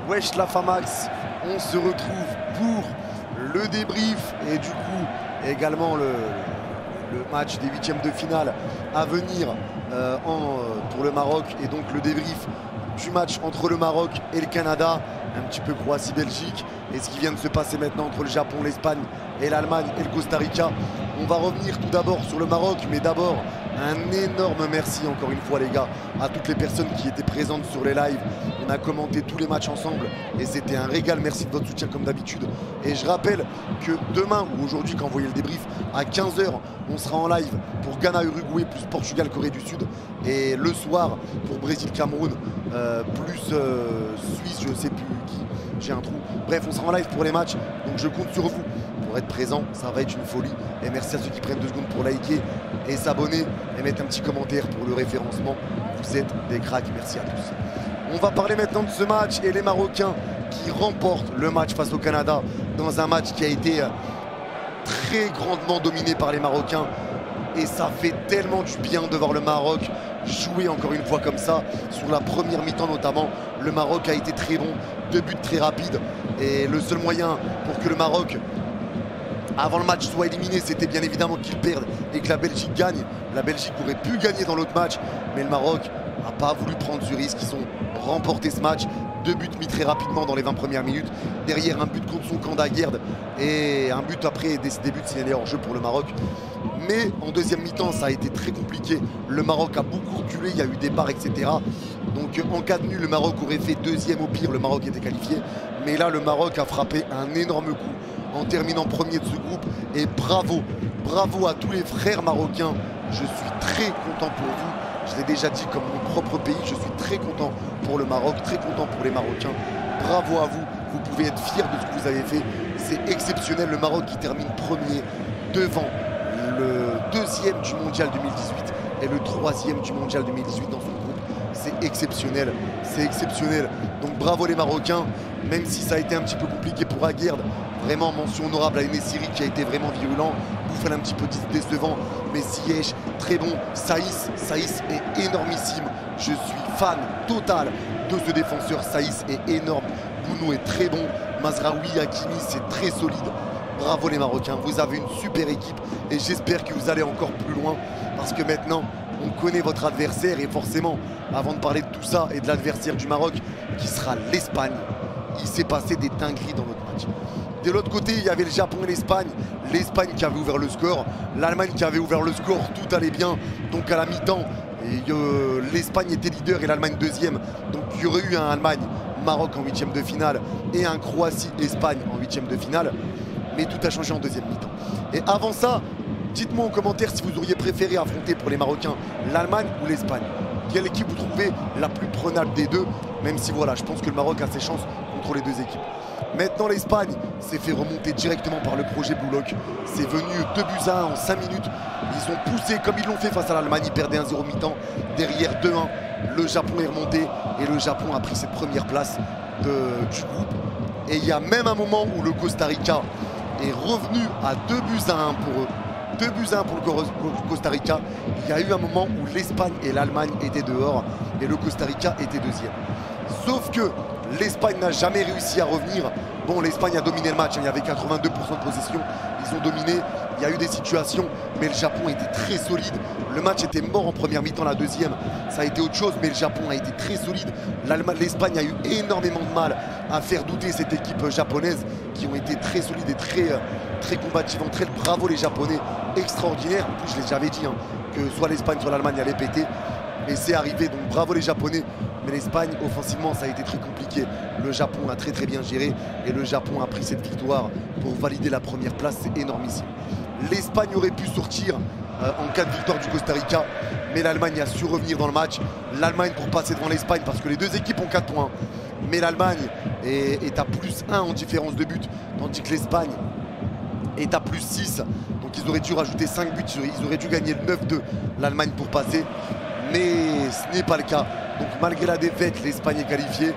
Wesh la Famax, on se retrouve pour le débrief et du coup également le match des huitièmes de finale à venir pour le Maroc et donc le débrief du match entre le Maroc et le Canada, un petit peu Croatie-Belgique et ce qui vient de se passer maintenant entre le Japon, l'Espagne et l'Allemagne et le Costa Rica. On va revenir tout d'abord sur le Maroc, mais d'abord un énorme merci encore une fois les gars à toutes les personnes qui étaient présentes sur les lives. On a commenté tous les matchs ensemble et c'était un régal. Merci de votre soutien comme d'habitude. Et je rappelle que demain ou aujourd'hui quand vous voyez le débrief à 15 h, on sera en live pour Ghana-Uruguay plus Portugal-Corée du Sud et le soir pour Brésil-Cameroun plus Suisse, je sais plus qui, j'ai un trou. Bref, on sera en live pour les matchs, donc je compte sur vous pour être présent, ça va être une folie. Et merci à ceux qui prennent 2 secondes pour liker et s'abonner et mettre un petit commentaire pour le référencement. Vous êtes des cracks, merci à tous. On va parler maintenant de ce match et les Marocains qui remportent le match face au Canada dans un match qui a été très grandement dominé par les Marocains. Et ça fait tellement du bien de voir le Maroc jouer encore une fois comme ça. Sur la première mi-temps notamment, le Maroc a été très bon, 2 buts très rapides. Et le seul moyen pour que le Maroc, avant le match, soit éliminé, c'était bien évidemment qu'il perde et que la Belgique gagne. La Belgique aurait pu gagner dans l'autre match, mais le Maroc n'a pas voulu prendre ce risque. Ils ont remporté ce match. 2 buts mis très rapidement dans les 20 premières minutes. Derrière, un but contre son camp d'Aguerd et un but après des buts signalés hors jeu pour le Maroc. Mais en deuxième mi-temps, ça a été très compliqué. Le Maroc a beaucoup reculé, il y a eu des barres, etc. Donc en cas de nul, le Maroc aurait fait deuxième au pire, le Maroc était qualifié. Mais là, le Maroc a frappé un énorme coup en terminant premier de ce groupe. Et bravo, bravo à tous les frères marocains. Je suis très content pour vous. Je l'ai déjà dit comme mon propre pays, je suis très content pour le Maroc, très content pour les Marocains. Bravo à vous, vous pouvez être fiers de ce que vous avez fait. C'est exceptionnel, le Maroc qui termine premier devant le 2e du mondial 2018 et le 3e du mondial 2018 dans son groupe. C'est exceptionnel, c'est exceptionnel. Donc bravo les Marocains, même si ça a été un petit peu compliqué pour Aguerd. Vraiment mention honorable à Enesiri qui a été vraiment virulent. Bouffal un petit peu décevant, mais Ziyech très bon. Saïs est énormissime. Je suis fan total de ce défenseur. Saïs est énorme. Bounou est très bon. Mazraoui, Hakimi, c'est très solide. Bravo les Marocains, vous avez une super équipe et j'espère que vous allez encore plus loin parce que maintenant on connaît votre adversaire et forcément avant de parler de tout ça et de l'adversaire du Maroc qui sera l'Espagne, il s'est passé des dingueries dans notre match. De l'autre côté il y avait le Japon et l'Espagne qui avait ouvert le score, l'Allemagne qui avait ouvert le score, tout allait bien. Donc à la mi-temps l'Espagne était leader et l'Allemagne deuxième, donc il y aurait eu un Allemagne-Maroc en 8e de finale et un Croatie-Espagne en 8e de finale. Mais tout a changé en deuxième mi-temps. Et avant ça, dites-moi en commentaire si vous auriez préféré affronter pour les Marocains l'Allemagne ou l'Espagne. Quelle équipe vous trouvez la plus prenable des deux? Même si voilà, je pense que le Maroc a ses chances contre les deux équipes. Maintenant l'Espagne s'est fait remonter directement par le projet Blue Lock. C'est venu 2 buts à 1 en 5 minutes. Ils ont poussé comme ils l'ont fait face à l'Allemagne. Ils perdaient 1-0 mi-temps. Derrière 2-1, le Japon est remonté et le Japon a pris cette première place du groupe. Et il y a même un moment où le Costa Rica est revenu à 2 buts à 1 pour eux. 2 buts à 1 pour le Costa Rica. Il y a eu un moment où l'Espagne et l'Allemagne étaient dehors et le Costa Rica était deuxième. Sauf que l'Espagne n'a jamais réussi à revenir. Bon, l'Espagne a dominé le match, il y avait 82% de possession, ils ont dominé, il y a eu des situations, mais le Japon était très solide. Le match était mort en première mi-temps, la deuxième, ça a été autre chose, mais le Japon a été très solide. L'Espagne a eu énormément de mal à faire douter cette équipe japonaise, qui ont été très solides et très combatifs entre elles. Bravo les Japonais, extraordinaire. En plus, je l'avais dit, que soit l'Espagne, soit l'Allemagne allait péter. Et c'est arrivé, donc bravo les Japonais. Mais l'Espagne, offensivement, ça a été très compliqué. Le Japon a très bien géré et le Japon a pris cette victoire pour valider la première place, c'est énormissime. L'Espagne aurait pu sortir en cas de victoire du Costa Rica, mais l'Allemagne a su revenir dans le match. L'Allemagne pour passer devant l'Espagne, parce que les deux équipes ont 4 points. Mais l'Allemagne est à +1 en différence de but, tandis que l'Espagne est à +6. Donc ils auraient dû rajouter 5 buts, ils auraient dû gagner le 9-2 l'Allemagne pour passer. Mais ce n'est pas le cas. Donc malgré la défaite, l'Espagne est qualifiée,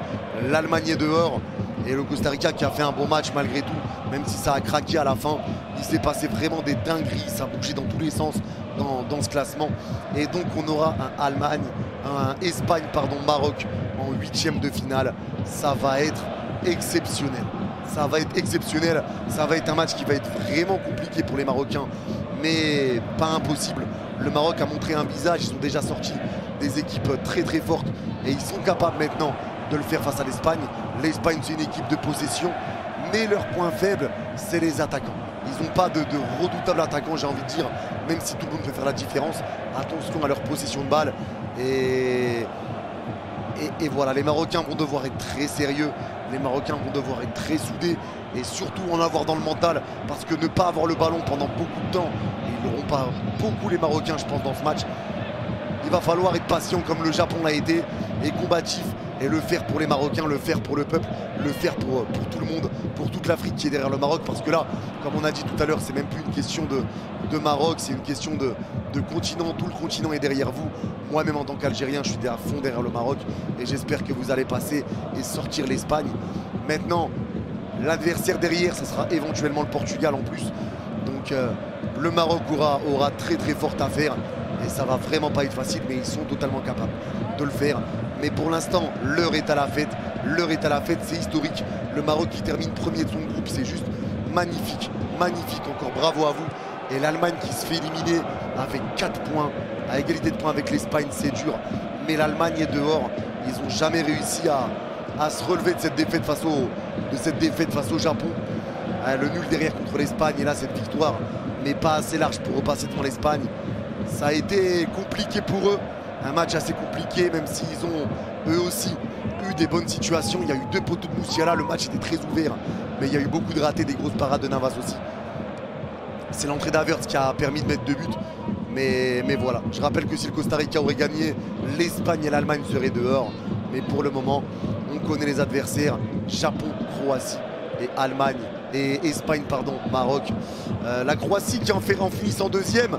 l'Allemagne est dehors et le Costa Rica qui a fait un bon match malgré tout, même si ça a craqué à la fin. Il s'est passé vraiment des dingueries, ça a bougé dans tous les sens dans ce classement. Et donc on aura un Espagne, Maroc en 8e de finale. Ça va être exceptionnel. Ça va être exceptionnel. Ça va être un match qui va être vraiment compliqué pour les Marocains, mais pas impossible. Le Maroc a montré un visage. Ils sont déjà sortis des équipes très très fortes et ils sont capables maintenant de le faire face à l'Espagne. L'Espagne, c'est une équipe de possession, mais leur point faible, c'est les attaquants. Ils n'ont pas de redoutables attaquants, j'ai envie de dire, même si tout le monde peut faire la différence. Attention à leur possession de balle. Et voilà, les Marocains vont devoir être très sérieux. Les Marocains vont devoir être très soudés et surtout en avoir dans le mental, parce que ne pas avoir le ballon pendant beaucoup de temps, ils n'auront pas beaucoup les Marocains, je pense, dans ce match. Il va falloir être patient comme le Japon l'a été et combatif, et le faire pour les Marocains, le faire pour le peuple, le faire pour tout le monde, pour toute l'Afrique qui est derrière le Maroc, parce que là, comme on a dit tout à l'heure, c'est même plus une question de Maroc, c'est une question de continent. Tout le continent est derrière vous. Moi-même en tant qu'Algérien, je suis à fond derrière le Maroc et j'espère que vous allez passer et sortir l'Espagne. Maintenant, l'adversaire derrière, ce sera éventuellement le Portugal en plus. Donc le Maroc aura très très forte affaire et ça va vraiment pas être facile, mais ils sont totalement capables de le faire. Mais pour l'instant, l'heure est à la fête. L'heure est à la fête, c'est historique. Le Maroc qui termine premier de son groupe, c'est juste magnifique. Magnifique, encore bravo à vous. Et l'Allemagne qui se fait éliminer avec 4 points, à égalité de points avec l'Espagne, c'est dur. Mais l'Allemagne est dehors. Ils n'ont jamais réussi à se relever de cette défaite face au Japon. Le nul derrière contre l'Espagne et là cette victoire, mais pas assez large pour repasser devant l'Espagne. Ça a été compliqué pour eux. Un match assez compliqué, même s'ils ont eux aussi eu des bonnes situations. Il y a eu 2 poteaux de Moussiala, le match était très ouvert, mais il y a eu beaucoup de ratés, des grosses parades de Navas aussi. C'est l'entrée d'Havertz qui a permis de mettre 2 buts, mais voilà. Je rappelle que si le Costa Rica aurait gagné, l'Espagne et l'Allemagne seraient dehors. Mais pour le moment, on connaît les adversaires: Japon, Croatie et Allemagne. Et Espagne, pardon, Maroc. La Croatie qui en finissant deuxième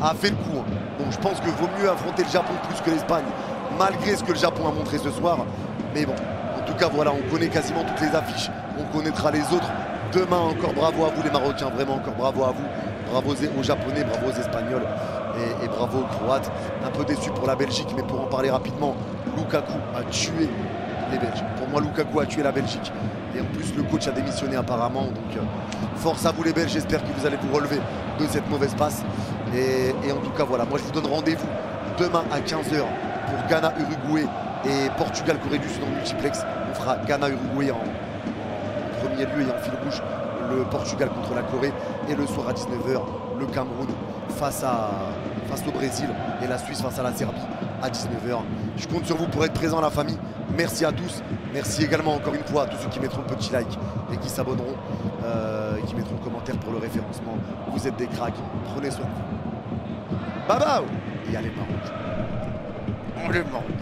a fait le coup. Hein. Donc je pense qu'il vaut mieux affronter le Japon plus que l'Espagne, malgré ce que le Japon a montré ce soir. Mais bon, en tout cas voilà, on connaît quasiment toutes les affiches, on connaîtra les autres. Demain encore bravo à vous les Marocains, vraiment encore bravo à vous. Bravo aux Japonais, bravo aux Espagnols et bravo aux Croates. Un peu déçu pour la Belgique, mais pour en parler rapidement, Lukaku a tué les Belges. Pour moi, Lukaku a tué la Belgique. Et en plus, le coach a démissionné apparemment. Donc, force à vous les Belges. J'espère que vous allez vous relever de cette mauvaise passe. Et en tout cas, voilà. Moi, je vous donne rendez-vous demain à 15 h pour Ghana-Uruguay et Portugal-Corée du Sud en multiplex. On fera Ghana-Uruguay en premier lieu et en fil rouge le Portugal contre la Corée. Et le soir à 19 h, le Cameroun face au Brésil et la Suisse face à la Serbie à 19 h. Je compte sur vous pour être présent, la famille. Merci à tous. Merci également encore une fois à tous ceux qui mettront le petit like et qui s'abonneront et qui mettront le commentaire pour le référencement. Vous êtes des cracks. Prenez soin de vous. Bye bye. Et allez Maroc. On le Maroc.